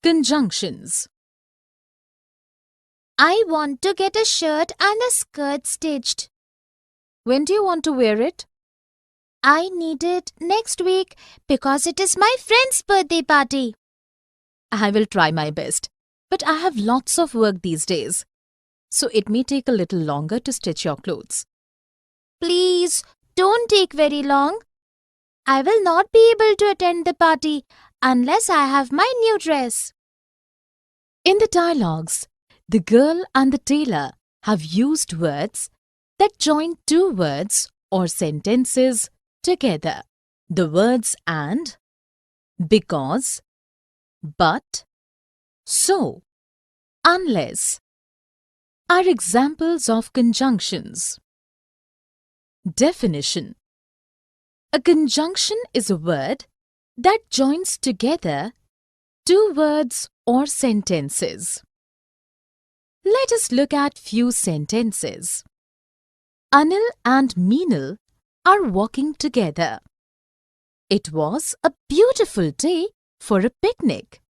Conjunctions. I want to get a shirt and a skirt stitched. When do you want to wear it? I need it next week because it is my friend's birthday party. I will try my best, but I have lots of work these days, so it may take a little longer to stitch your clothes. Please don't take very long. I will not be able to attend the party unless I have my new dress. In the dialogues, the girl and the tailor have used words that join two words or sentences together. The words and, because, but, so, unless are examples of conjunctions. Definition. A conjunction is a word that joins together two words or sentences. Let us look at few sentences. Anil and Meenal are walking together. It was a beautiful day for a picnic,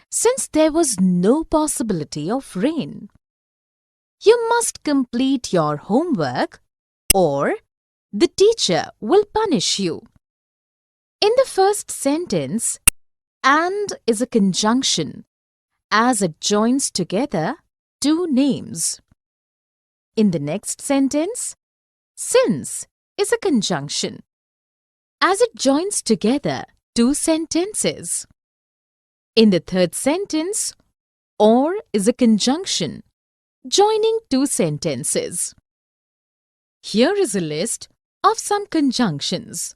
since there was no possibility of rain. You must complete your homework or the teacher will punish you. In the first sentence, and is a conjunction as it joins together two names. In the next sentence, since is a conjunction as it joins together two sentences. In the third sentence, or is a conjunction joining two sentences. Here is a list of some conjunctions.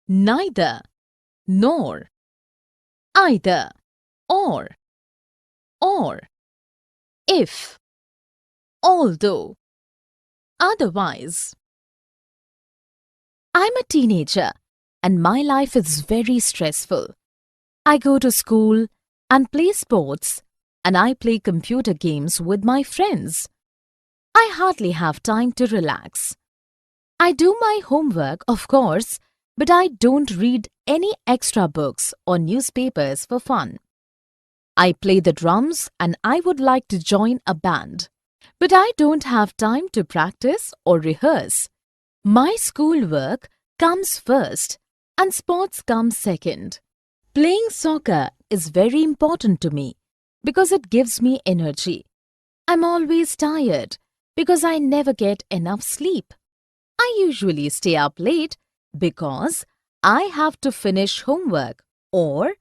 Neither, nor, either, or, if, although, otherwise. I'm a teenager and my life is very stressful. I go to school and play sports and I play computer games with my friends. I hardly have time to relax. I do my homework, of course, but I don't read any extra books or newspapers for fun. I play the drums and I would like to join a band, but I don't have time to practice or rehearse. My schoolwork comes first and sports come second. Playing soccer is very important to me because it gives me energy. I'm always tired because I never get enough sleep. I usually stay up late because I have to finish homework or